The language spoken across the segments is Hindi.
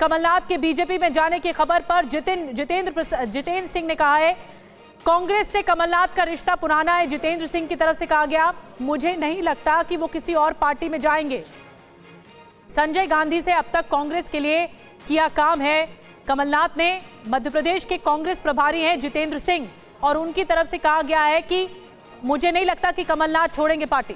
कमलनाथ के बीजेपी में जाने की खबर पर जितेंद्र सिंह ने कहा है कांग्रेस से कमलनाथ का रिश्ता पुराना है। जितेंद्र सिंह की तरफ से कहा गया, मुझे नहीं लगता कि वो किसी और पार्टी में जाएंगे। संजय गांधी से अब तक कांग्रेस के लिए किया काम है कमलनाथ ने। मध्य प्रदेश के कांग्रेस प्रभारी हैं जितेंद्र सिंह, और उनकी तरफ से कहा गया है कि मुझे नहीं लगता कि कमलनाथ छोड़ेंगे पार्टी।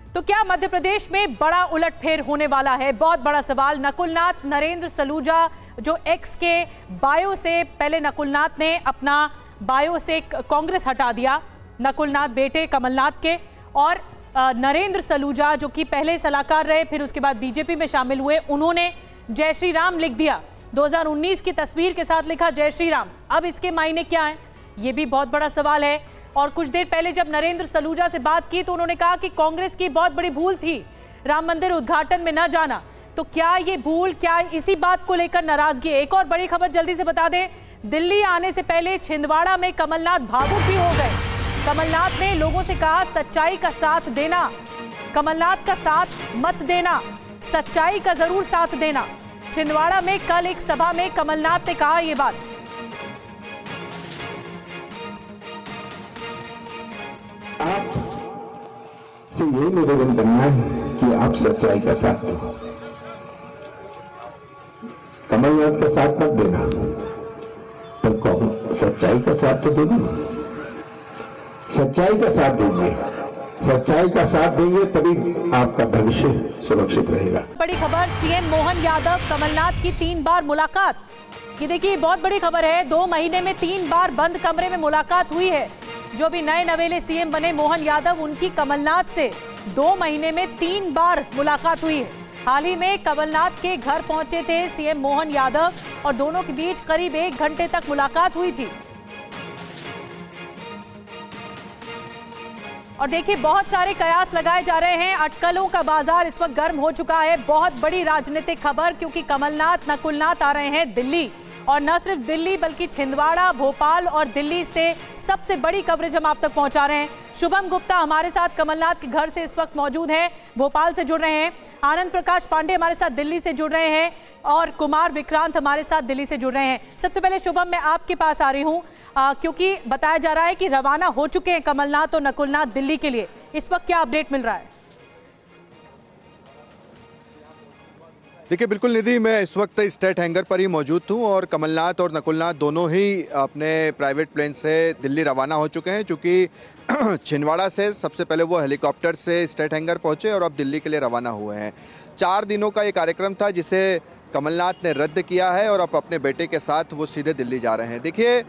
तो क्या मध्य प्रदेश में बड़ा उलटफेर होने वाला है? बहुत बड़ा सवाल। नकुलनाथ नरेंद्र सलूजा जो एक्स के बायो से, पहले नकुलनाथ ने अपना बायो से कांग्रेस हटा दिया, नकुलनाथ बेटे कमलनाथ के, और नरेंद्र सलूजा जो कि पहले सलाहकार रहे फिर उसके बाद बीजेपी में शामिल हुए, उन्होंने जय श्री राम लिख दिया। 2019 की तस्वीर के साथ लिखा जय श्री राम। अब इसके मायने क्या हैं? ये भी बहुत बड़ा सवाल है। और कुछ देर पहले जब नरेंद्र सलूजा से बात की तो उन्होंने कहा कि कांग्रेस की बहुत बड़ी भूल थी राम मंदिर उद्घाटन में न जाना। तो क्या ये भूल, क्या इसी बात को लेकर नाराजगी? एक और बड़ी खबर जल्दी से बता दें, दिल्ली आने से पहले छिंदवाड़ा में कमलनाथ भावुक भी हो गए। कमलनाथ ने लोगों से कहा सच्चाई का साथ देना, कमलनाथ का साथ मत देना, सच्चाई का जरूर साथ देना। छिंदवाड़ा में कल एक सभा में कमलनाथ ने कहा ये बात। आप से यही निवेदन करना है कि आप सच्चाई का साथ दो, कमलनाथ का साथ मत देना, पर कहो सच्चाई का साथ तो दे दो। सच्चाई का साथ दीजिए, सच्चाई का साथ देंगे तभी आपका भविष्य सुरक्षित रहेगा। बड़ी खबर, सीएम मोहन यादव कमलनाथ की 3 बार मुलाकात। ये देखिए बहुत बड़ी खबर है, 2 महीने में 3 बार बंद कमरे में मुलाकात हुई है। जो भी नए नवेले सीएम बने मोहन यादव, उनकी कमलनाथ से 2 महीने में 3 बार मुलाकात हुई है। हाल ही में कमलनाथ के घर पहुंचे थे सीएम मोहन यादव और दोनों के बीच करीब 1 घंटे तक मुलाकात हुई थी। और देखिए बहुत सारे कयास लगाए जा रहे हैं, अटकलों का बाजार इस वक्त गर्म हो चुका है। बहुत बड़ी राजनीतिक खबर, क्योंकि कमलनाथ नकुलनाथ आ रहे हैं दिल्ली, और न सिर्फ दिल्ली बल्कि छिंदवाड़ा, भोपाल और दिल्ली से सबसे बड़ी कवरेज हम आप तक पहुंचा रहे हैं। शुभम गुप्ता हमारे साथ कमलनाथ के घर से इस वक्त मौजूद हैं, भोपाल से जुड़ रहे हैं। आनंद प्रकाश पांडे हमारे साथ दिल्ली से जुड़ रहे हैं और कुमार विक्रांत हमारे साथ दिल्ली से जुड़ रहे हैं। सबसे पहले शुभम, मैं आपके पास आ रही हूं क्योंकि बताया जा रहा है कि रवाना हो चुके हैं कमलनाथ और नकुलनाथ दिल्ली के लिए। इस वक्त क्या अपडेट मिल रहा है? देखिए बिल्कुल निधि, मैं इस वक्त स्टेट हैंगर पर ही मौजूद हूँ और कमलनाथ और नकुलनाथ दोनों ही अपने प्राइवेट प्लेन से दिल्ली रवाना हो चुके हैं। चूँकि छिंदवाड़ा से सबसे पहले वो हेलीकॉप्टर से स्टेट हैंगर पहुँचे और अब दिल्ली के लिए रवाना हुए हैं। 4 दिनों का ये कार्यक्रम था जिसे कमलनाथ ने रद्द किया है और अब अपने बेटे के साथ वो सीधे दिल्ली जा रहे हैं। देखिए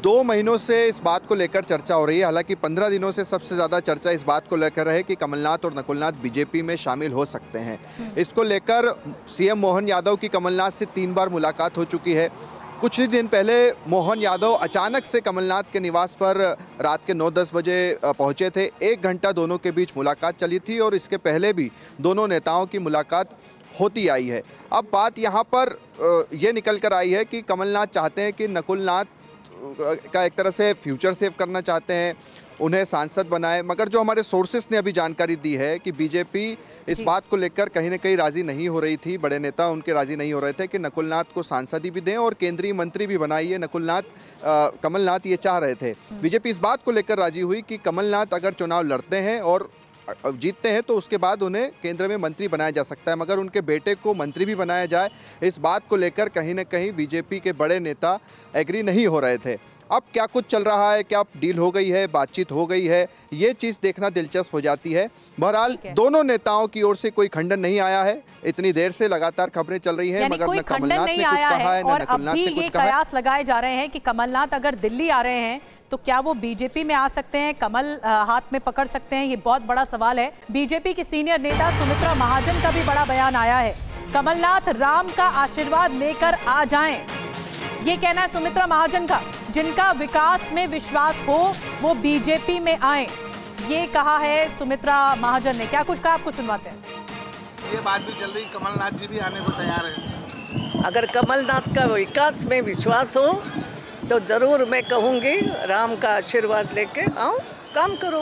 2 महीनों से इस बात को लेकर चर्चा हो रही है, हालांकि 15 दिनों से सबसे ज़्यादा चर्चा इस बात को लेकर है कि कमलनाथ और नकुलनाथ बीजेपी में शामिल हो सकते हैं। इसको लेकर सीएम मोहन यादव की कमलनाथ से 3 बार मुलाकात हो चुकी है। कुछ ही दिन पहले मोहन यादव अचानक से कमलनाथ के निवास पर रात के 9-10 बजे पहुंचे थे। 1 घंटा दोनों के बीच मुलाकात चली थी और इसके पहले भी दोनों नेताओं की मुलाकात होती आई है। अब बात यहाँ पर ये निकल कर आई है कि कमलनाथ चाहते हैं कि नकुलनाथ का एक तरह से फ्यूचर सेव करना चाहते हैं, उन्हें सांसद बनाए, मगर जो हमारे सोर्सेस ने अभी जानकारी दी है कि बीजेपी इस बात को लेकर कहीं ना कहीं राजी नहीं हो रही थी, बड़े नेता उनके राजी नहीं हो रहे थे कि नकुलनाथ को सांसदी भी दें और केंद्रीय मंत्री भी बनाइए। कमलनाथ ये चाह रहे थे। बीजेपी इस बात को लेकर राजी हुई कि कमलनाथ अगर चुनाव लड़ते हैं और जीतते हैं तो उसके बाद उन्हें केंद्र में मंत्री बनाया जा सकता है, मगर उनके बेटे को मंत्री भी बनाया जाए, इस बात को लेकर कहीं ना कहीं बीजेपी के बड़े नेता एग्री नहीं हो रहे थे। अब क्या कुछ चल रहा है, क्या डील हो गई है, बातचीत हो गई है, ये चीज़ देखना दिलचस्प हो जाती है। बहरहाल दोनों नेताओं की ओर से कोई खंडन नहीं आया है, इतनी देर से लगातार खबरें चल रही हैं, मगर न कमलनाथ ने कुछ कहा है, न नकुलनाथ ने कुछ कहा है। कयास लगाए जा रहे हैं कि कमलनाथ अगर दिल्ली आ रहे हैं तो क्या वो बीजेपी में आ सकते हैं, कमल हाथ में पकड़ सकते हैं? ये बहुत बड़ा सवाल है। बीजेपी की सीनियर नेता सुमित्रा महाजन का भी बड़ा बयान आया है, कमलनाथ राम का आशीर्वाद लेकर आ जाएं, ये कहना है सुमित्रा महाजन का। जिनका विकास में विश्वास हो वो बीजेपी में आए, ये कहा है सुमित्रा महाजन ने। क्या कुछ कहा, आपको सुनवाते हैं। ये बात भी चल रही, कमलनाथ जी भी आने को तैयार है। अगर कमलनाथ का विकास में विश्वास हो तो जरूर मैं कहूँगी राम का आशीर्वाद लेके आओ, काम करो।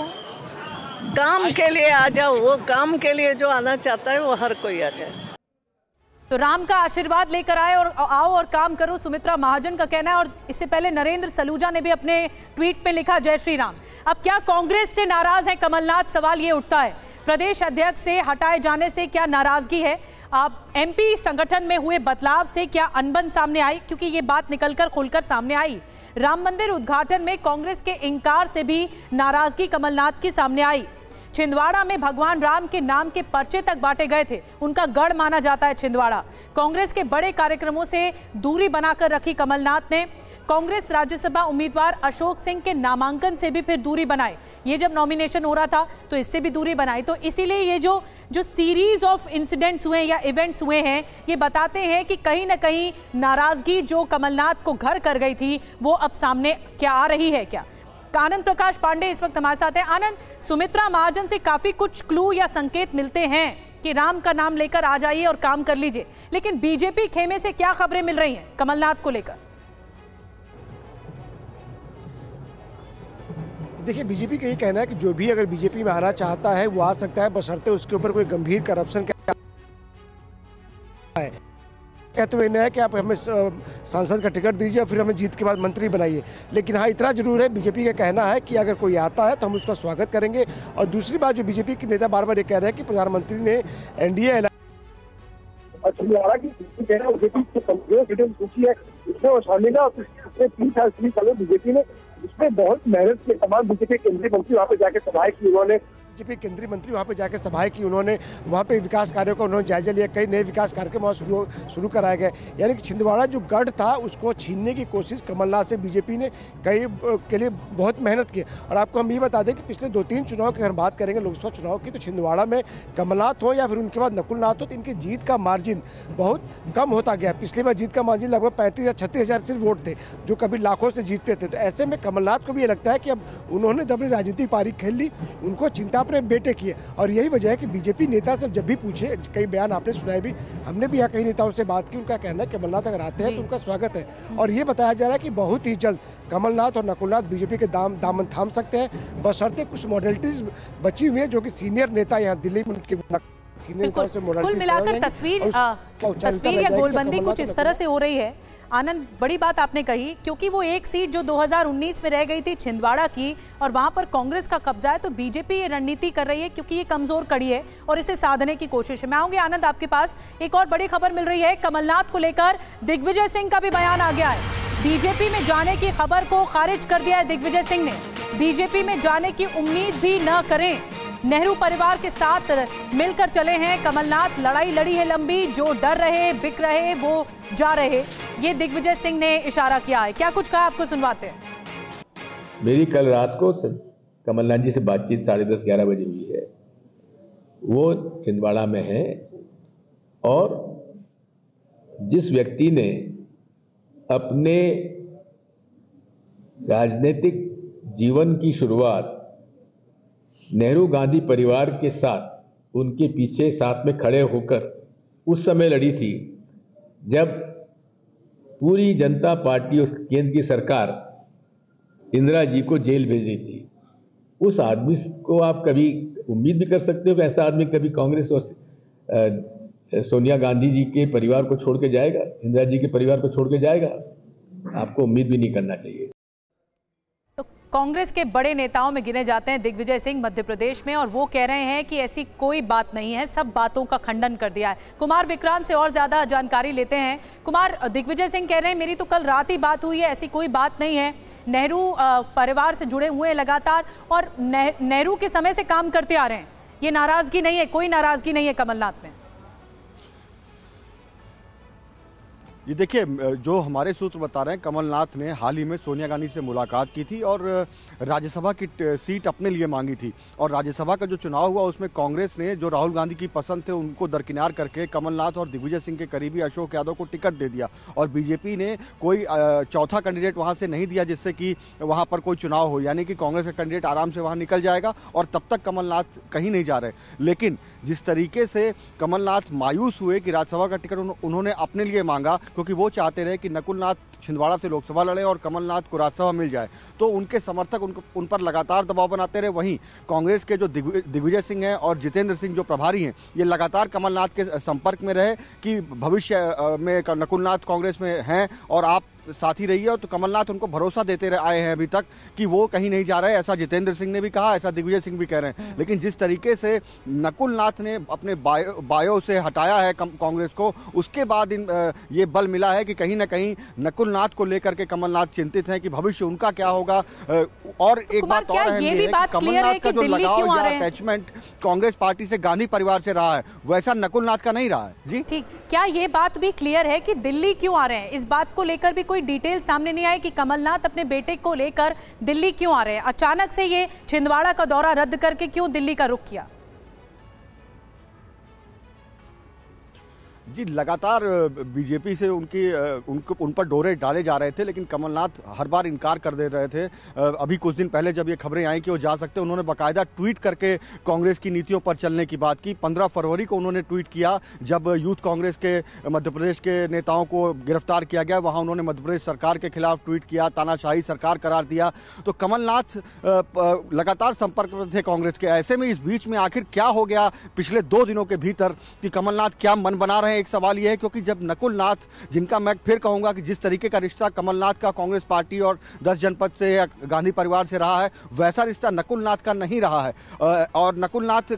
काम के लिए आ जाओ, वो काम के लिए जो आना चाहता है वो हर कोई आ जाए। तो राम का आशीर्वाद लेकर आए और आओ और काम करो, सुमित्रा महाजन का कहना है। और इससे पहले नरेंद्र सलूजा ने भी अपने ट्वीट पे लिखा, जय श्री राम। अब क्या कांग्रेस से नाराज है कमलनाथ? सवाल ये उठता है, प्रदेश अध्यक्ष से हटाए जाने से क्या नाराजगी है? आप एमपी संगठन में हुए बदलाव से क्या अनबन सामने आई? क्योंकि ये बात निकलकर खुलकर सामने आई। राम मंदिर उद्घाटन में कांग्रेस के इंकार से भी नाराजगी कमलनाथ की सामने आई। छिंदवाड़ा में भगवान राम के नाम के पर्चे तक बांटे गए थे, उनका गढ़ माना जाता है छिंदवाड़ा। कांग्रेस के बड़े कार्यक्रमों से दूरी बनाकर रखी कमलनाथ ने। कांग्रेस राज्यसभा उम्मीदवार अशोक सिंह के नामांकन से भी फिर दूरी बनाई। ये जब नॉमिनेशन हो रहा था तो इससे भी दूरी बनाई। तो इसीलिए ये जो सीरीज ऑफ इंसिडेंट्स हुए या इवेंट्स हुए हैं, ये बताते हैं कि कहीं ना कहीं नाराजगी जो कमलनाथ को घर कर गई थी वो अब सामने क्या आ रही है क्या? आनंद प्रकाश पांडे इस वक्त हमारे साथ हैं। आनंद, सुमित्रा महाजन से काफी कुछ क्लू या संकेत मिलते हैं कि राम का नाम लेकर आ जाइए और काम कर लीजिए, लेकिन बीजेपी खेमे से क्या खबरें मिल रही हैं कमलनाथ को लेकर? देखिए, बीजेपी का ये कहना है कि जो भी अगर बीजेपी में आना चाहता है वो आ सकता है, बशर्ते उसके ऊपर कोई गंभीर करप्शन का है। कहते हुए है कि आप हमें सांसद का टिकट दीजिए और फिर हमें जीत के बाद मंत्री बनाइए। लेकिन हाँ, इतना जरूर है, बीजेपी का कहना है कि अगर कोई आता है तो हम उसका स्वागत करेंगे। और दूसरी बात, जो बीजेपी के नेता बार बार ये कह रहे हैं कि प्रधानमंत्री ने एनडीए बीजेपी ने उसमें बहुत मेहनत के तमाम बीजेपी केंद्रीय मंत्री वहाँ पे जाके सभाएं की, उन्होंने बीजेपी केंद्रीय मंत्री वहाँ पे जाके सभाएं की, उन्होंने वहाँ पे विकास कार्यों का उन्होंने जायजा लिया। कई नए विकास कार्यक्रम वहाँ शुरू कराए गए। यानी कि छिंदवाड़ा जो गढ़ था उसको छीनने की कोशिश कमलनाथ से बीजेपी ने कई के लिए बहुत मेहनत की। और आपको हम ये बता दें कि पिछले 2-3 चुनाव की अगर बात करेंगे, लोकसभा चुनाव की, तो छिंदवाड़ा में कमलनाथ हो या फिर उनके बाद नकुलनाथ हो, तो इनकी जीत का मार्जिन बहुत कम होता गया। पिछली बार जीत का मार्जिन लगभग 35 या 36 हज़ार सिर्फ वोट थे, जो कभी लाखों से जीतते थे। तो ऐसे में कमलनाथ को भी ये लगता है कि अब उन्होंने जब अपनी राजनीतिक पारी खेल ली, उनको चिंता अपने बेटे की है। और यही वजह है कि बीजेपी नेता से जब भी पूछे, कई बयान आपने सुनाए भी, हमने भी यहाँ कई नेताओं से बात की, उनका कहना है कि कमलनाथ अगर आते हैं तो उनका स्वागत है। और ये बताया जा रहा है कि बहुत ही जल्द कमलनाथ और नकुलनाथ बीजेपी के दामन थाम सकते हैं, बशर्ते कुछ मॉडलिटीज बची हुई है जो कि सीनियर नेता यहाँ दिल्ली में उनके कुल मिलाकर तस्वीर या गोलबंदी कुछ इस तरह से हो रही है। आनंद, बड़ी बात आपने कही, क्योंकि वो एक सीट जो 2019 में रह गई थी छिंदवाड़ा की और वहां पर कांग्रेस का कब्जा है, तो बीजेपी ये रणनीति कर रही है क्योंकि ये कमजोर कड़ी है और इसे साधने की कोशिश है। मैं आऊंगी आनंद आपके पास। एक और बड़ी खबर मिल रही है कमलनाथ को लेकर, दिग्विजय सिंह का भी बयान आ गया है। बीजेपी में जाने की खबर को खारिज कर दिया है दिग्विजय सिंह ने। बीजेपी में जाने की उम्मीद भी न करें, नेहरू परिवार के साथ मिलकर चले हैं कमलनाथ। लड़ाई लड़ी है लंबी, जो डर रहे, बिक रहे, वो जा रहे, ये दिग्विजय सिंह ने इशारा किया है। क्या कुछ कहा, आपको सुनवाते हैं। मेरी कल रात को कमलनाथ जी से बातचीत 10:30-11 बजे हुई है। वो छिंदवाड़ा में है और जिस व्यक्ति ने अपने राजनीतिक जीवन की शुरुआत नेहरू गांधी परिवार के साथ उनके पीछे साथ में खड़े होकर उस समय लड़ी थी जब पूरी जनता पार्टी और केंद्र की सरकार इंदिरा जी को जेल भेज रही थी, उस आदमी को आप कभी उम्मीद भी कर सकते हो कि ऐसा आदमी कभी कांग्रेस और सोनिया गांधी जी के परिवार को छोड़ के जाएगा, इंदिरा जी के परिवार को छोड़ के जाएगा? आपको उम्मीद भी नहीं करना चाहिए। कांग्रेस के बड़े नेताओं में गिने जाते हैं दिग्विजय सिंह मध्य प्रदेश में, और वो कह रहे हैं कि ऐसी कोई बात नहीं है, सब बातों का खंडन कर दिया है। कुमार विक्रांत से और ज्यादा जानकारी लेते हैं। कुमार, दिग्विजय सिंह कह रहे हैं मेरी तो कल रात ही बात हुई है, ऐसी कोई बात नहीं है, नेहरू परिवार से जुड़े हुए हैं लगातार और नेहरू के समय से काम करते आ रहे हैं, ये नाराजगी नहीं है, कोई नाराजगी नहीं है कमलनाथ में। ये देखिए, जो हमारे सूत्र बता रहे हैं, कमलनाथ ने हाल ही में सोनिया गांधी से मुलाकात की थी और राज्यसभा की सीट अपने लिए मांगी थी। और राज्यसभा का जो चुनाव हुआ उसमें कांग्रेस ने जो राहुल गांधी की पसंद थे उनको दरकिनार करके कमलनाथ और दिग्विजय सिंह के करीबी अशोक यादव को टिकट दे दिया। और बीजेपी ने कोई चौथा कैंडिडेट वहाँ से नहीं दिया जिससे कि वहाँ पर कोई चुनाव हो, यानी कि कांग्रेस का कैंडिडेट आराम से वहाँ निकल जाएगा और तब तक कमलनाथ कहीं नहीं जा रहे। लेकिन जिस तरीके से कमलनाथ मायूस हुए कि राज्यसभा का टिकट उन्होंने अपने लिए मांगा, क्योंकि वो चाहते रहे कि नकुलनाथ छिंदवाड़ा से लोकसभा लड़े और कमलनाथ को राज्यसभा मिल जाए, तो उनके समर्थक उन पर लगातार दबाव बनाते रहे। वहीं कांग्रेस के जो दिग्विजय सिंह हैं और जितेंद्र सिंह जो प्रभारी हैं, ये लगातार कमलनाथ के संपर्क में रहे कि भविष्य में नकुलनाथ कांग्रेस में हैं और आप साथी रही है। तो कमलनाथ उनको भरोसा देते आए हैं अभी तक कि वो कहीं नहीं जा रहे। ऐसा जितेंद्र सिंह ने भी कहा, ऐसा दिग्विजय सिंह भी कह रहे हैं। लेकिन जिस तरीके से नकुलनाथ ने अपने बायो से हटाया है कांग्रेस को, उसके बाद ये बल मिला है कि कहीं ना कहीं नकुलनाथ को लेकर के कमलनाथ चिंतित हैं कि भविष्य उनका क्या होगा। और एक बात और अहम है कि कमलनाथ का जो लगाव या अटैचमेंट कांग्रेस पार्टी से, गांधी परिवार से रहा है, वैसा नकुलनाथ का नहीं रहा है। जी ठीक, क्या ये बात भी क्लियर है कि दिल्ली क्यों आ रहे हैं? इस बात को लेकर भी कोई डिटेल सामने नहीं आई कि कमलनाथ अपने बेटे को लेकर दिल्ली क्यों आ रहे हैं? अचानक से ये छिंदवाड़ा का दौरा रद्द करके क्यों दिल्ली का रुख किया? जी, लगातार बीजेपी से उन पर डोरे डाले जा रहे थे, लेकिन कमलनाथ हर बार इनकार कर दे रहे थे। अभी कुछ दिन पहले जब ये खबरें आई कि वो जा सकते, उन्होंने बाकायदा ट्वीट करके कांग्रेस की नीतियों पर चलने की बात की। 15 फरवरी को उन्होंने ट्वीट किया जब यूथ कांग्रेस के मध्य प्रदेश के नेताओं को गिरफ्तार किया गया, वहाँ उन्होंने मध्य प्रदेश सरकार के खिलाफ ट्वीट किया, तानाशाही सरकार करार दिया। तो कमलनाथ लगातार संपर्क में थे कांग्रेस के। ऐसे में इस बीच में आखिर क्या हो गया पिछले 2 दिनों के भीतर कि कमलनाथ क्या मन बना रहे हैं? एक सवाल यह है, क्योंकि जब नकुलनाथ, जिनका मैं फिर कहूंगा कि जिस तरीके का रिश्ता कमलनाथ का कांग्रेस पार्टी और 10 जनपद से या गांधी परिवार से रहा है, वैसा रिश्ता नकुलनाथ का नहीं रहा है। और नकुलनाथ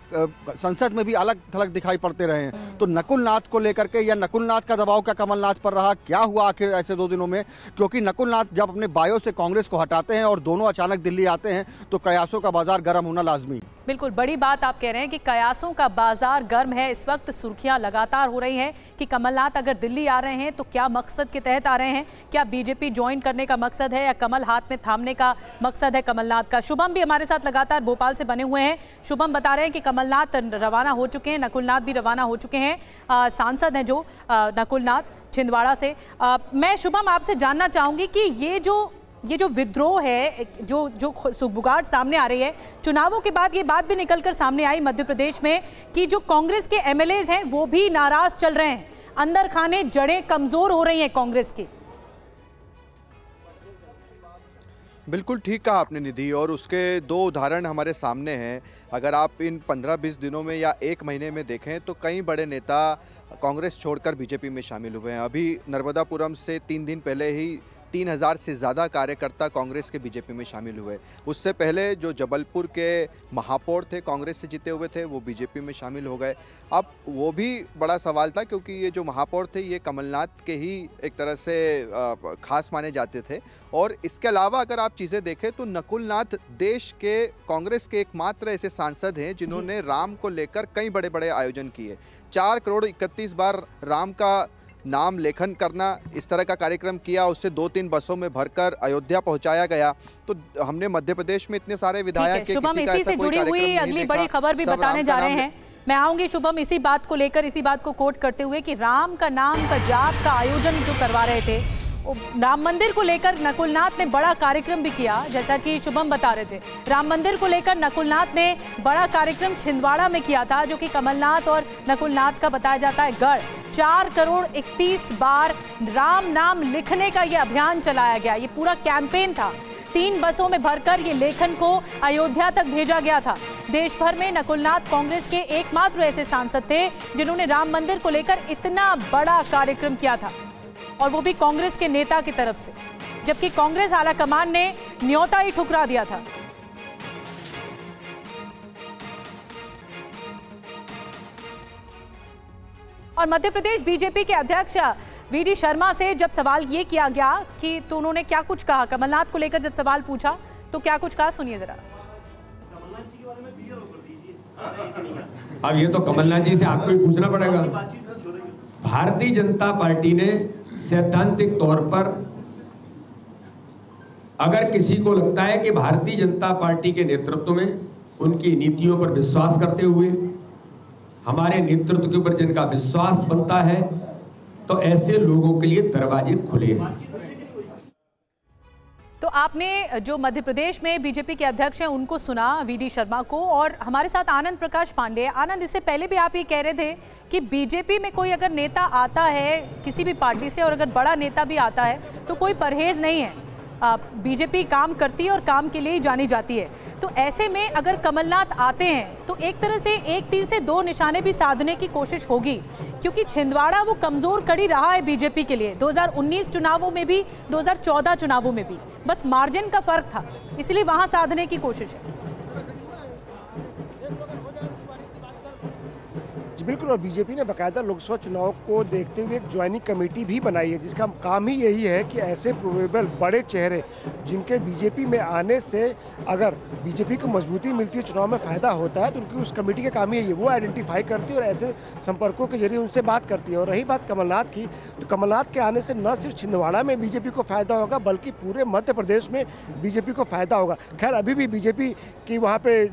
संसद में भी अलग थलग दिखाई पड़ते रहे हैं। तो नकुलनाथ को लेकर के या नकुलनाथ का दबाव क्या कमलनाथ पर रहा? क्या हुआ आखिर ऐसे 2 दिनों में? क्योंकि नकुलनाथ जब अपने बायो से कांग्रेस को हटाते हैं और दोनों अचानक दिल्ली आते हैं, तो कयासों का बाजार गर्म होना लाजमी। बिल्कुल, बड़ी बात आप कह रहे हैं कि कयासों का बाजार गर्म है। इस वक्त सुर्खियां लगातार हो रही हैं कि कमलनाथ अगर दिल्ली आ रहे हैं तो क्या मकसद के तहत आ रहे हैं? क्या बीजेपी ज्वाइन करने का मकसद है या कमल हाथ में थामने का मकसद है कमलनाथ का? शुभम भी हमारे साथ लगातार भोपाल से बने हुए हैं। शुभम बता रहे हैं कि कमलनाथ रवाना हो चुके हैं, नकुलनाथ भी रवाना हो चुके हैं। सांसद हैं जो नकुलनाथ छिंदवाड़ा से। मैं शुभम आपसे जानना चाहूंगी कि ये जो विद्रोह है, जो सुगबुगाहट सामने आ रही है, चुनावों के बाद ये बात भी निकलकर सामने आई मध्य प्रदेश में कि जो कांग्रेस के एमएलएज हैं वो भी नाराज चल रहे हैं, अंदर खाने जड़ें कमजोर हो रही हैं कांग्रेस की। बिल्कुल ठीक कहा आपने निधि, और उसके 2 उदाहरण हमारे सामने हैं। अगर आप इन 15-20 दिनों में या 1 महीने में देखें तो कई बड़े नेता कांग्रेस छोड़कर बीजेपी में शामिल हुए हैं। अभी नर्मदापुरम से 3 दिन पहले ही 3000 से ज़्यादा कार्यकर्ता कांग्रेस के बीजेपी में शामिल हुए। उससे पहले जो जबलपुर के महापौर थे, कांग्रेस से जीते हुए थे, वो बीजेपी में शामिल हो गए। अब वो भी बड़ा सवाल था, क्योंकि ये जो महापौर थे ये कमलनाथ के ही एक तरह से खास माने जाते थे। और इसके अलावा अगर आप चीज़ें देखें तो नकुलनाथ देश के कांग्रेस के एकमात्र ऐसे सांसद हैं जिन्होंने राम को लेकर कई बड़े बड़े आयोजन किए। 4 करोड़ 31 बार राम का नाम लेखन करना, इस तरह का कार्यक्रम किया। उससे 2-3 बसों में भरकर अयोध्या पहुंचाया गया। तो हमने मध्य प्रदेश में इतने सारे विधायक, शुभम इसी से जुड़ी हुई अगली बड़ी खबर भी बताने जा रहे हैं। मैं आऊंगी शुभम इसी बात को लेकर, इसी बात को कोट करते हुए कि राम का नाम का जाप का आयोजन जो करवा रहे थे, राम मंदिर को लेकर नकुलनाथ ने बड़ा कार्यक्रम भी किया। जैसा कि शुभम बता रहे थे, राम मंदिर को लेकर नकुलनाथ ने बड़ा कार्यक्रम छिंदवाड़ा में किया था, जो कि कमलनाथ और नकुलनाथ का बताया जाता है गढ़। 4 करोड़ 31 बार राम नाम लिखने का ये अभियान चलाया गया। ये पूरा कैंपेन था। 3 बसों में भरकर ये लेखन को अयोध्या तक भेजा गया था। देश भर में नकुलनाथ कांग्रेस के एकमात्र ऐसे सांसद थे जिन्होंने राम मंदिर को लेकर इतना बड़ा कार्यक्रम किया था, और वो भी कांग्रेस के नेता की तरफ से, जबकि कांग्रेस आलाकमान ने न्योता ही ठुकरा दिया था। और मध्य प्रदेश बीजेपी के अध्यक्ष वीडी शर्मा से जब सवाल ये किया गया कि तो उन्होंने क्या कुछ कहा कमलनाथ को लेकर, जब सवाल पूछा तो क्या कुछ कहा, सुनिए जरा। अब ये तो कमलनाथ जी से आपको ही पूछना पड़ेगा। भारतीय जनता पार्टी ने सैद्धांतिक तौर पर, अगर किसी को लगता है कि भारतीय जनता पार्टी के नेतृत्व में, उनकी नीतियों पर विश्वास करते हुए, हमारे नेतृत्व के ऊपर जिनका विश्वास बनता है, तो ऐसे लोगों के लिए दरवाजे खुले हैं। तो आपने जो मध्य प्रदेश में बीजेपी के अध्यक्ष हैं उनको सुना, वीडी शर्मा को, और हमारे साथ आनंद प्रकाश पांडे। आनंद, इससे पहले भी आप ये कह रहे थे कि बीजेपी में कोई अगर नेता आता है किसी भी पार्टी से, और अगर बड़ा नेता भी आता है तो कोई परहेज नहीं है। बीजेपी काम करती है और काम के लिए ही जानी जाती है। तो ऐसे में अगर कमलनाथ आते हैं तो एक तरह से एक तीर से दो निशाने भी साधने की कोशिश होगी, क्योंकि छिंदवाड़ा वो कमजोर कड़ी रहा है बीजेपी के लिए, 2019 चुनावों में भी 2014 चुनावों में भी, बस मार्जिन का फर्क था, इसलिए वहां साधने की कोशिश है। बिल्कुल, और बीजेपी ने बाकायदा लोकसभा चुनाव को देखते हुए एक ज्वाइनिंग कमेटी भी बनाई है, जिसका काम ही यही है कि ऐसे प्रोबेबल बड़े चेहरे जिनके बीजेपी में आने से अगर बीजेपी को मजबूती मिलती है, चुनाव में फ़ायदा होता है, तो उनकी उस कमेटी का काम ही है, वो आइडेंटिफाई करती है और ऐसे संपर्कों के जरिए उनसे बात करती है। और रही बात कमलनाथ की, तो कमलनाथ के आने से न सिर्फ छिंदवाड़ा में बीजेपी को फ़ायदा होगा, बल्कि पूरे मध्य प्रदेश में बीजेपी को फ़ायदा होगा। खैर, अभी भी बीजेपी की वहाँ पे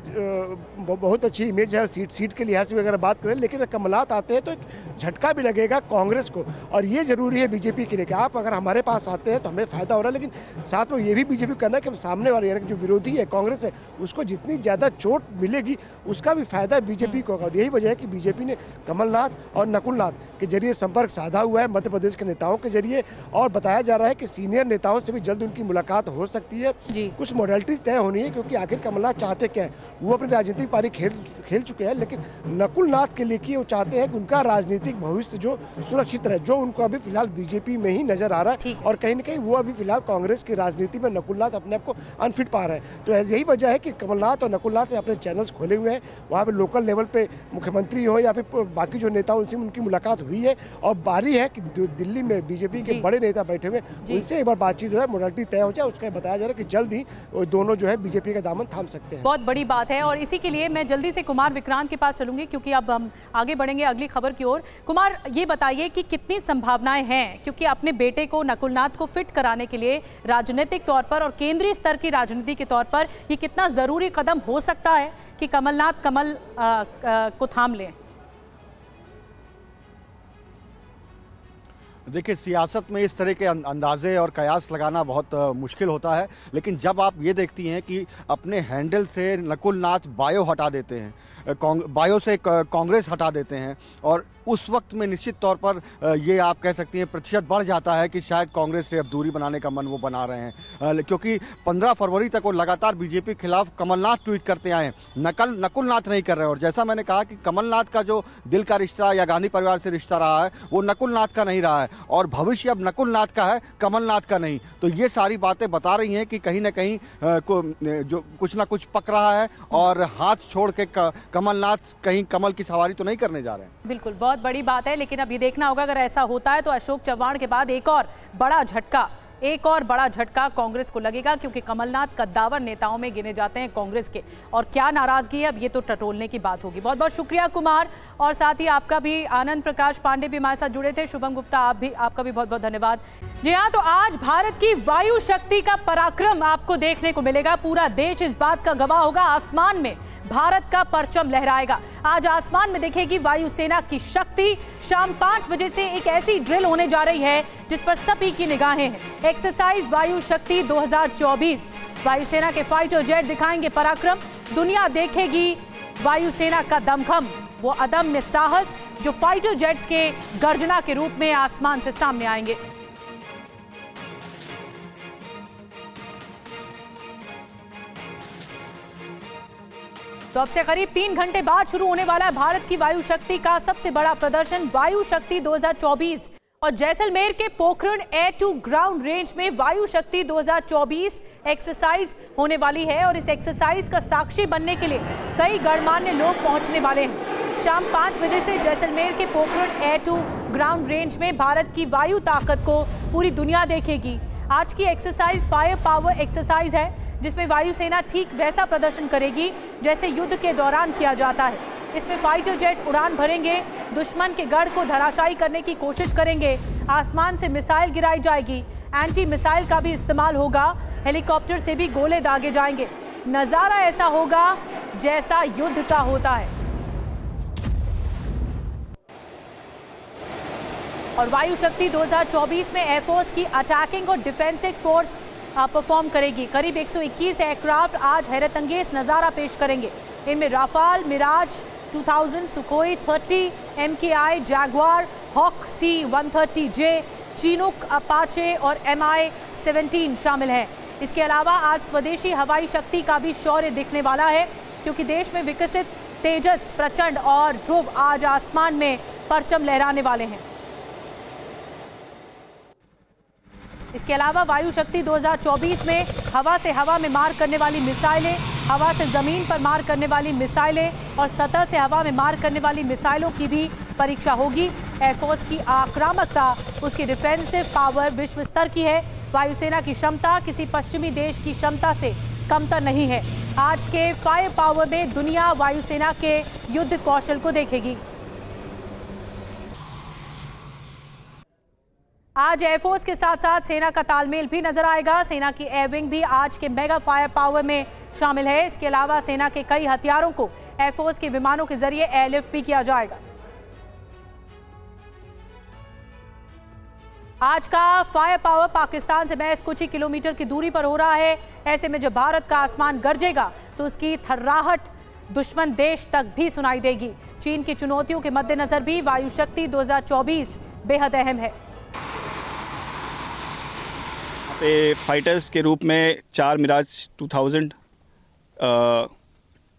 बहुत अच्छी इमेज है, सीट के लिहाज से अगर बात करें, लेकिन कमलनाथ आते हैं तो एक झटका भी लगेगा कांग्रेस को, और ये जरूरी है बीजेपी के लिए कि आप अगर हमारे पास आते हैं तो हमें फायदा हो रहा है, लेकिन साथ में ये भी बीजेपी करना है कि हम सामने वाले यानी जो विरोधी है कांग्रेस है उसको जितनी ज़्यादा चोट मिलेगी उसका भी फायदा बीजेपी को होगा। और यही वजह है कि बीजेपी ने कमलनाथ और नकुलनाथ के जरिए संपर्क साधा हुआ है मध्य प्रदेश के नेताओं के जरिए, और बताया जा रहा है कि सीनियर नेताओं से भी जल्द उनकी मुलाकात हो सकती है। कुछ मॉडलिटीज तय होनी है, क्योंकि आखिर कमलनाथ चाहते क्या है, वो अपनी राजनीतिक पारी खेल चुके हैं, लेकिन नकुलनाथ के लिए कि वो चाहते हैं कि उनका राजनीतिक भविष्य जो सुरक्षित रहे, जो उनको अभी फिलहाल बीजेपी में ही नजर आ रहा है, और कहीं न कहीं वो अभी फिलहाल कांग्रेस की राजनीति में नकुलनाथ अपने आप को अनफिट पा रहे हैं। तो यही वजह है कि कमलनाथ और नकुलनाथ ने अपने चैनल्स खोले हुए हैं, वहाँ पे लोकल लेवल पे मुख्यमंत्री हो या फिर बाकी जो नेता उनसे उनकी मुलाकात हुई है, और बारी है कि दिल्ली में बीजेपी के बड़े नेता बैठे हुए उनसे एक बार बातचीत जो है मोडालिटी तय हो जाए, उसका बताया जा रहा है कि जल्द ही दोनों जो है बीजेपी का दामन थाम सकते हैं। बहुत बड़ी बात है, और इसी के लिए मैं जल्दी से कुमार विक्रांत के पास चलूंगी, क्योंकि अब हम आगे बढ़ेंगे अगली खबर की ओर। कुमार, ये बताइए कि कितनी संभावनाएं हैं, क्योंकि अपने बेटे को नकुलनाथ को फिट कराने के लिए राजनीतिक तौर पर और केंद्रीय स्तर की राजनीति के तौर पर ये कितना जरूरी कदम हो सकता है कि कमलनाथ कमल को थाम लें? देखिए, सियासत में इस तरह के अंदाजे और कयास लगाना बहुत मुश्किल होता है, लेकिन जब आप ये देखती हैं कि अपने हैंडल से नकुलनाथ बायो हटा देते हैं, बायो से कांग्रेस हटा देते हैं, और उस वक्त में निश्चित तौर पर ये आप कह सकती हैं प्रतिशत बढ़ जाता है कि शायद कांग्रेस से अब दूरी बनाने का मन वो बना रहे हैं, क्योंकि 15 फरवरी तक वो लगातार बीजेपी के खिलाफ कमलनाथ ट्वीट करते आए हैं, नकुलनाथ नहीं कर रहे हैं। और जैसा मैंने कहा कि कमलनाथ का जो दिल का रिश्ता या गांधी परिवार से रिश्ता रहा है वो नकुलनाथ का नहीं रहा है, और भविष्य अब नकुलनाथ का है, कमलनाथ का नहीं। तो ये सारी बातें बता रही हैं कि कहीं ना कहीं जो कुछ ना कुछ पक रहा है, और हाथ छोड़ के कमलनाथ कहीं कमल की सवारी तो नहीं करने जा रहे हैं। बिल्कुल, बहुत बड़ी बात है, लेकिन अब ये देखना होगा अगर ऐसा होता है तो अशोक चव्हाण के बाद एक और बड़ा झटका कांग्रेस को लगेगा, क्योंकि कमलनाथ कद्दावर नेताओं में गिने जाते हैं कांग्रेस के, और क्या नाराजगी है अब ये तो टटोलने की बात होगी। बहुत बहुत शुक्रिया कुमार, और साथ ही आपका भी आनंद प्रकाश पांडे भी हमारे साथ जुड़े थे, शुभम गुप्ता आपका भी बहुत बहुत धन्यवाद। जी हाँ, तो आज भारत की वायु शक्ति का पराक्रम आपको देखने को मिलेगा, पूरा देश इस बात का गवाह होगा, आसमान में भारत का परचम लहराएगा। आज आसमान में देखेगी वायुसेना की शक्ति। शाम 5 बजे से एक ऐसी ड्रिल होने जा रही है जिस पर सभी की निगाहें हैं। एक्सरसाइज वायु शक्ति 2024, वायुसेना के फाइटर जेट दिखाएंगे पराक्रम, दुनिया देखेगी वायुसेना का दमखम, वो अदम्य साहस जो फाइटर जेट्स के गर्जना के रूप में आसमान से सामने आएंगे। तो अब से करीब 3 घंटे बाद शुरू होने वाला है भारत की वायु शक्ति का सबसे बड़ा प्रदर्शन, वायु शक्ति 2024। और जैसलमेर के Pokhran air to ground range में वायु शक्ति 2024 एक्सरसाइज होने वाली है, और इस एक्सरसाइज का साक्षी बनने के लिए कई गणमान्य लोग पहुंचने वाले हैं। शाम 5 बजे से जैसलमेर के Pokhran air to ground range में भारत की वायु ताकत को पूरी दुनिया देखेगी। आज की एक्सरसाइज फायर पावर एक्सरसाइज है, जिसमें वायुसेना ठीक वैसा प्रदर्शन करेगी जैसे युद्ध के दौरान किया जाता है। इसमें फाइटर जेट उड़ान भरेंगे, दुश्मन के गढ़ को धराशायी करने की कोशिश करेंगे, आसमान से मिसाइल गिराई जाएगी, एंटी मिसाइल का भी इस्तेमाल होगा, हेलीकॉप्टर से भी गोले दागे जाएंगे। नज़ारा ऐसा होगा जैसा युद्ध का होता है। और वायु शक्ति 2024 में एयरफोर्स की अटैकिंग और डिफेंसिव फोर्स परफॉर्म करेगी। करीब 121 एयरक्राफ्ट आज हैरत अंगेज नज़ारा पेश करेंगे। इनमें Rafale, Mirage 2000, Sukhoi 30, MKI, Jaguar, Hawk C-130J, Chinook, Apache और MI F-17 शामिल है। इसके अलावा आज स्वदेशी हवाई शक्ति का भी शौर्य दिखने वाला है, क्योंकि देश में विकसित तेजस, प्रचंड और ध्रुव आज आसमान में परचम लहराने वाले हैं। इसके अलावा वायु शक्ति 2024 में हवा से हवा में मार करने वाली मिसाइलें, हवा से जमीन पर मार करने वाली मिसाइलें और सतह से हवा में मार करने वाली मिसाइलों की भी परीक्षा होगी। एयरफोर्स की आक्रामकता, उसकी डिफेंसिव पावर विश्व स्तर की है। वायुसेना की क्षमता किसी पश्चिमी देश की क्षमता से कमतर नहीं है। आज के फायर पावर में दुनिया वायुसेना के युद्ध कौशल को देखेगी। आज एयरफोर्स के साथ साथ सेना का तालमेल भी नजर आएगा। सेना की एयर विंग भी आज के मेगा फायर पावर में शामिल है। इसके अलावा सेना के कई हथियारों को एयरफोर्स के विमानों के जरिए एयरलिफ्ट भी किया जाएगा। आज का फायर पावर पाकिस्तान से महज कुछ ही किलोमीटर की दूरी पर हो रहा है। ऐसे में जब भारत का आसमान गरजेगा तो उसकी थर्राहट दुश्मन देश तक भी सुनाई देगी। चीन की चुनौतियों के मद्देनजर भी वायु शक्ति 2024 बेहद अहम है। पे फाइटर्स के रूप में 4 मिराज 2000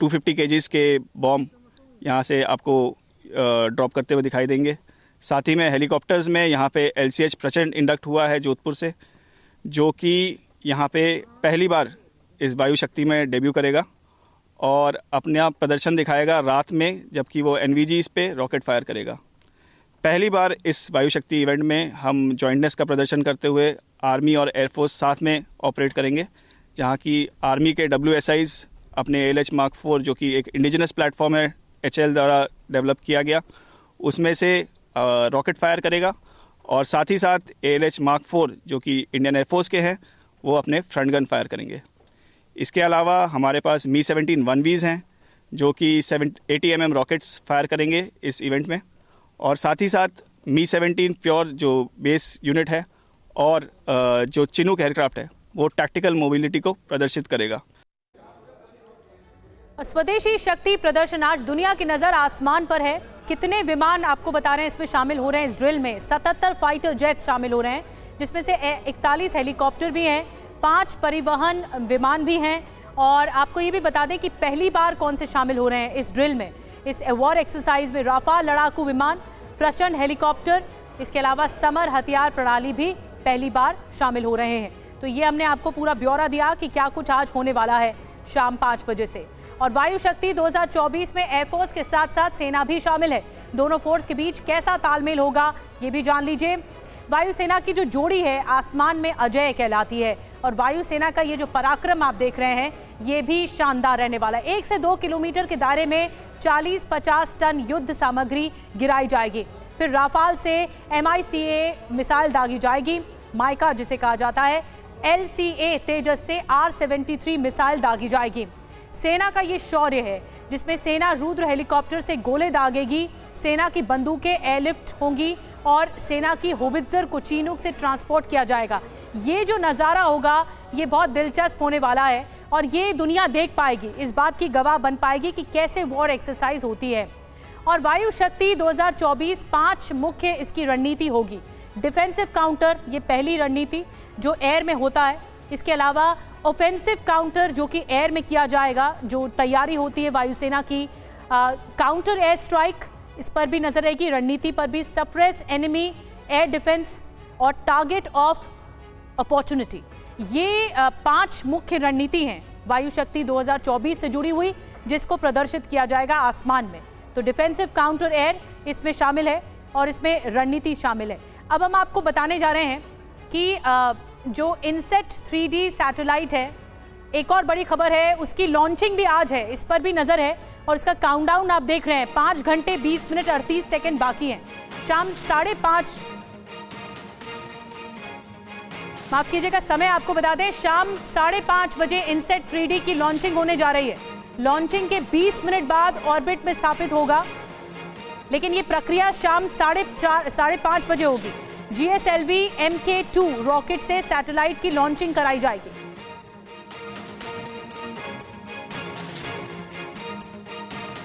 250 केजीज के बॉम्ब यहाँ से आपको ड्रॉप करते हुए दिखाई देंगे। साथ ही में हेलीकॉप्टर्स में यहाँ पे LCH प्रचंड इंडक्ट हुआ है जोधपुर से, जो कि यहाँ पे पहली बार इस वायु शक्ति में डेब्यू करेगा और अपने आप प्रदर्शन दिखाएगा रात में, जबकि वो NVGs पे रॉकेट फायर करेगा। पहली बार इस वायु शक्ति इवेंट में हम जॉइंटनेस का प्रदर्शन करते हुए आर्मी और एयरफोर्स साथ में ऑपरेट करेंगे, जहाँ की आर्मी के WSIs अपने ALH Mark 4 जो कि एक इंडिजिनस प्लेटफॉर्म है HAL द्वारा डेवलप किया गया, उसमें से रॉकेट फायर करेगा और साथ ही साथ ALH Mark 4 जो कि इंडियन एयरफोर्स के हैं वो अपने फ्रंट गन फायर करेंगे। इसके अलावा हमारे पास Mi-17 1Vs हैं जो कि 80 mm रॉकेट्स फायर करेंगे इस इवेंट में, और साथ ही साथ Mi-17 प्योर जो बेस यूनिट है और जो चिनूक एयरक्राफ्ट है वो टैक्टिकल मोबिलिटी को प्रदर्शित करेगा। स्वदेशी शक्ति प्रदर्शन आज दुनिया की नजर आसमान पर है। कितने विमान आपको बता रहे हैं इसमें शामिल हो रहे हैं। इस ड्रिल में 77 फाइटर जेट्स शामिल हो रहे हैं, जिसमें से 41 हेलीकॉप्टर भी हैं, 5 परिवहन विमान भी हैं। और आपको ये भी बता दें कि पहली बार कौन से शामिल हो रहे हैं इस ड्रिल में, इस वॉर एक्सरसाइज में। राफाल लड़ाकू विमान, प्रचंड हेलीकॉप्टर, इसके अलावा समर हथियार प्रणाली भी पहली बार शामिल हो रहे हैं। तो ये हमने आपको पूरा ब्यौरा दिया कि क्या कुछ आज होने वाला है शाम 5 बजे से। और वायु शक्ति 2024 में एयरफोर्स के साथ साथ सेना भी शामिल है। दोनों फोर्स के बीच कैसा तालमेल होगा ये भी जान लीजिए। वायुसेना की जो जोड़ी है आसमान में अजय कहलाती है, और वायुसेना का ये जो पराक्रम आप देख रहे हैं ये भी शानदार रहने वाला है। 1 से 2 किलोमीटर के दायरे में 40-50 टन युद्ध सामग्री गिराई जाएगी। फिर राफाल से MICA मिसाइल दागी जाएगी, माइका जिसे कहा जाता है। LCA तेजस से R-73 मिसाइल दागी जाएगी। सेना का ये शौर्य है जिसमें सेना रुद्र हेलीकॉप्टर से गोले दागेगी, सेना की बंदूकें एयरलिफ्ट होंगी और सेना की होवित्जर को चिनूक से ट्रांसपोर्ट किया जाएगा। ये जो नज़ारा होगा ये बहुत दिलचस्प होने वाला है और ये दुनिया देख पाएगी, इस बात की गवाह बन पाएगी कि कैसे वॉर एक्सरसाइज होती है। और वायु शक्ति 2024 5 मुख्य इसकी रणनीति होगी। डिफेंसिव काउंटर ये पहली रणनीति जो एयर में होता है। इसके अलावा ऑफेंसिव काउंटर जो कि एयर में किया जाएगा, जो तैयारी होती है वायुसेना की। काउंटर एयर स्ट्राइक, इस पर भी नजर रहेगी, रणनीति पर भी। सप्रेस एनिमी एयर डिफेंस और टारगेट ऑफ अपॉर्चुनिटी, ये 5 मुख्य रणनीति हैं वायु शक्ति 2024 से जुड़ी हुई, जिसको प्रदर्शित किया जाएगा आसमान में। तो डिफेंसिव काउंटर एयर इसमें शामिल है और इसमें रणनीति शामिल है। अब हम आपको बताने जा रहे हैं कि जो इनसेट 3D सैटेलाइट है, एक और बड़ी खबर है, उसकी लॉन्चिंग भी आज है, इस पर भी नजर है। और इसका काउंटडाउन आप देख रहे हैं, 5 घंटे 20 मिनट 38 सेकंड बाकी हैं। शाम 5:30, माफ कीजिएगा समय आपको बता दें, शाम 5:30 बजे इनसेट 3D की लॉन्चिंग होने जा रही है। लॉन्चिंग के 20 मिनट बाद ऑर्बिट में स्थापित होगा, लेकिन ये प्रक्रिया शाम 5:30 बजे होगी। GSLV Mk2 रॉकेट से सैटेलाइट की लॉन्चिंग कराई जाएगी।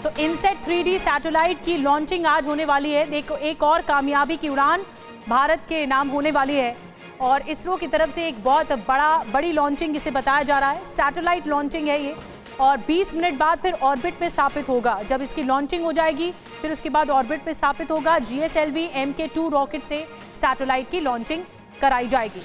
तो इनसेट 3D सैटेलाइट की लॉन्चिंग आज होने वाली है। देखो, एक और कामयाबी की उड़ान भारत के नाम होने वाली है और इसरो की तरफ से एक बहुत बड़ी लॉन्चिंग इसे बताया जा रहा है। सैटेलाइट लॉन्चिंग है ये, और 20 मिनट बाद फिर ऑर्बिट में स्थापित होगा। जब इसकी लॉन्चिंग हो जाएगी फिर उसके बाद ऑर्बिट में स्थापित होगा। GSLV Mk2 रॉकेट से सैटेलाइट की लॉन्चिंग कराई जाएगी।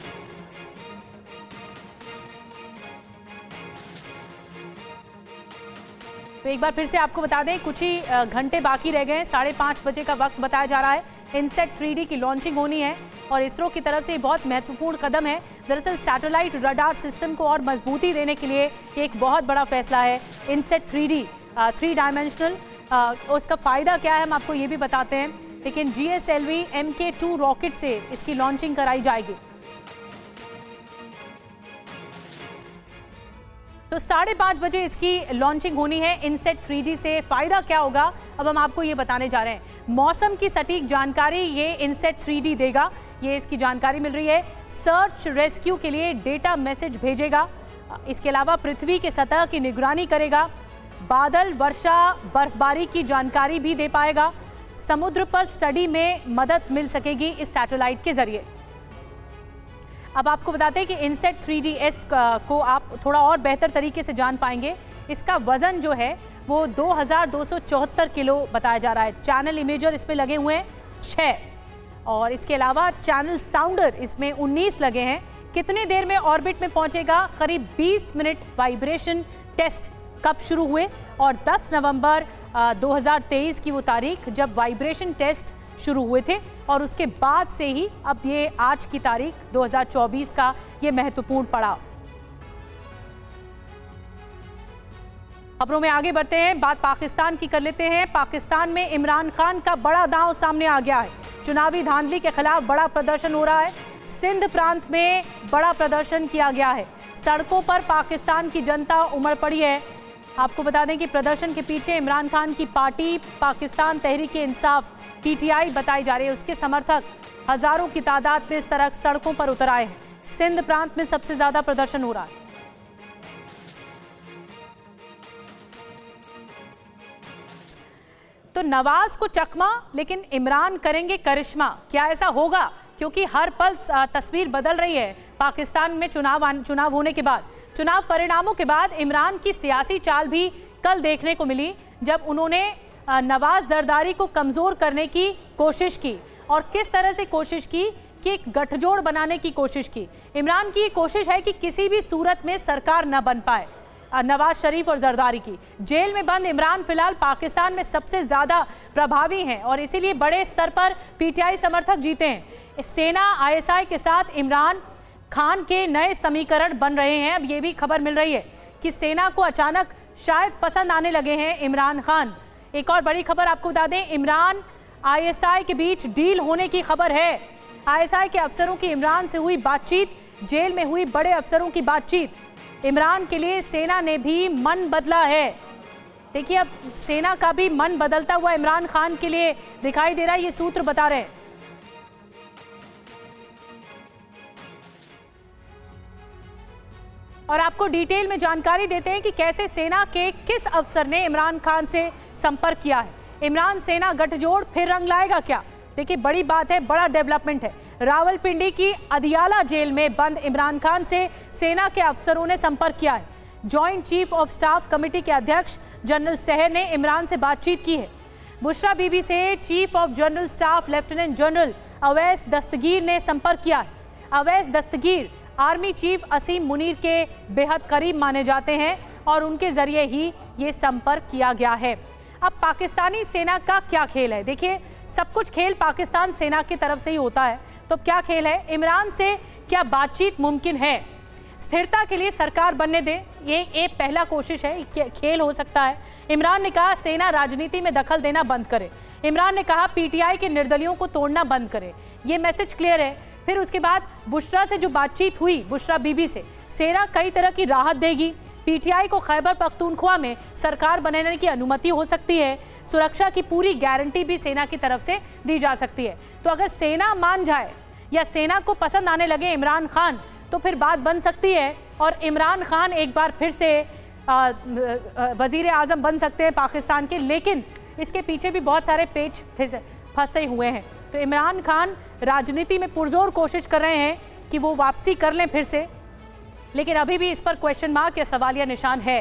तो एक बार फिर से आपको बता दें, कुछ ही घंटे बाकी रह गए हैं। 5:30 बजे का वक्त बताया जा रहा है। इनसेट 3D की लॉन्चिंग होनी है और इसरो की तरफ से बहुत महत्वपूर्ण कदम है। दरअसल सैटेलाइट रडार सिस्टम को और मजबूती देने के लिए एक बहुत बड़ा फैसला है। इनसेट 3D 3 डायमेंशनल, उसका फ़ायदा क्या है हम आपको ये भी बताते हैं। लेकिन GSLV Mk2 रॉकेट से इसकी लॉन्चिंग कराई जाएगी। तो 5:30 बजे इसकी लॉन्चिंग होनी है इनसेट 3D से। फ़ायदा क्या होगा अब हम आपको ये बताने जा रहे हैं। मौसम की सटीक जानकारी ये इनसेट 3D देगा, ये इसकी जानकारी मिल रही है। सर्च रेस्क्यू के लिए डेटा मैसेज भेजेगा। इसके अलावा पृथ्वी के सतह की निगरानी करेगा। बादल, वर्षा, बर्फबारी की जानकारी भी दे पाएगा। समुद्र पर स्टडी में मदद मिल सकेगी इस सैटेलाइट के जरिए। अब आपको बताते हैं कि इनसेट 3DS को आप थोड़ा और बेहतर तरीके से जान पाएंगे। इसका वजन जो है वो 2274 किलो बताया जा रहा है। चैनल इमेजर इसमें लगे हुए हैं 6, और इसके अलावा चैनल साउंडर इसमें 19 लगे हैं। कितनी देर में ऑर्बिट में पहुंचेगा? करीब 20 मिनट। वाइब्रेशन टेस्ट कब शुरू हुए? और 10 नवंबर 2023 की वो तारीख जब वाइब्रेशन टेस्ट शुरू हुए थे, और उसके बाद से ही अब ये आज की तारीख 2024 का ये महत्वपूर्ण पड़ाव। खबरों में आगे बढ़ते हैं, बात पाकिस्तान की कर लेते हैं। पाकिस्तान में इमरान खान का बड़ा दांव सामने आ गया है। चुनावी धांधली के खिलाफ बड़ा प्रदर्शन हो रहा है। सिंध प्रांत में बड़ा प्रदर्शन किया गया है। सड़कों पर पाकिस्तान की जनता उमड़ पड़ी है। आपको बता दें कि प्रदर्शन के पीछे इमरान खान की पार्टी पाकिस्तान तहरीक इंसाफ PTI बताई जा रही है। उसके समर्थक हजारों की तादाद में इस तरह सड़कों पर उतर आए हैं। सिंध प्रांत में सबसे ज्यादा प्रदर्शन हो रहा है। तो नवाज को चकमा, लेकिन इमरान करेंगे करिश्मा। क्या ऐसा होगा? क्योंकि हर पल तस्वीर बदल रही है। पाकिस्तान में चुनाव होने के बाद, चुनाव परिणामों के बाद इमरान की सियासी चाल भी कल देखने को मिली, जब उन्होंने नवाज जरदारी को कमज़ोर करने की कोशिश की। और किस तरह से कोशिश की कि एक गठजोड़ बनाने की कोशिश की। इमरान की कोशिश है कि किसी भी सूरत में सरकार न बन पाए नवाज शरीफ और जरदारी की। जेल में बंद इमरान फिलहाल पाकिस्तान में सबसे ज़्यादा प्रभावी हैं और इसीलिए बड़े स्तर पर PTI समर्थक जीते हैं। सेना ISI के साथ इमरान खान के नए समीकरण बन रहे हैं। अब ये भी खबर मिल रही है कि सेना को अचानक शायद पसंद आने लगे हैं इमरान खान। एक और बड़ी खबर आपको बता दें, इमरान ISI के बीच डील होने की खबर है। ISI के अफसरों की इमरान से हुई बातचीत, जेल में हुई बड़े अफसरों की बातचीत। इमरान के लिए सेना ने भी मन बदला है। देखिए, अब सेना का भी मन बदलता हुआ इमरान खान के लिए दिखाई दे रहा है, ये सूत्र बता रहे हैं। और आपको डिटेल में जानकारी देते हैं कि कैसे सेना के किस अफसर ने इमरान खान से संपर्क किया है। इमरान सेना गठजोड़ फिर रंग लाएगा क्या? देखिए, बड़ी बात है, बड़ा डेवलपमेंट है। रावलपिंडी की अदियाला जेल में बंद इमरान खान से सेना के अफसरों ने संपर्क किया है। Joint chief of staff committee के अध्यक्ष जनरल सहर ने इमरान से बातचीत की है। बुशरा बीबी से chief of general staff lieutenant general Awais Dastgir ने संपर्क किया है। अवैस दस्तगीर आर्मी चीफ असीम मुनीर के बेहद करीब माने जाते हैं और उनके जरिए ही ये संपर्क किया गया है। अब पाकिस्तानी सेना का क्या खेल है? देखिए, सब कुछ खेल पाकिस्तान सेना की तरफ से ही होता है। तो क्या खेल है? इमरान से क्या बातचीत मुमकिन है? स्थिरता के लिए सरकार बनने दे, ये एक पहला कोशिश है, खेल हो सकता है। इमरान ने कहा सेना राजनीति में दखल देना बंद करे। इमरान ने कहा PTI के निर्दलियों को तोड़ना बंद करे। ये मैसेज क्लियर है। फिर उसके बाद बुशरा से जो बातचीत हुई, बुशरा बीबी से, सेना कई तरह की राहत देगी। PTI को खैबर पख्तूनख्वा में सरकार बनाने की अनुमति हो सकती है। सुरक्षा की पूरी गारंटी भी सेना की तरफ से दी जा सकती है। तो अगर सेना मान जाए या सेना को पसंद आने लगे इमरान खान, तो फिर बात बन सकती है और इमरान खान एक बार फिर से वजीर आज़म बन सकते हैं पाकिस्तान के। लेकिन इसके पीछे भी बहुत सारे पेच फंसे हुए हैं। तो इमरान खान राजनीति में पुरजोर कोशिश कर रहे हैं कि वो वापसी कर लें फिर से, लेकिन अभी भी इस पर क्वेश्चन मार्क या सवालिया निशान है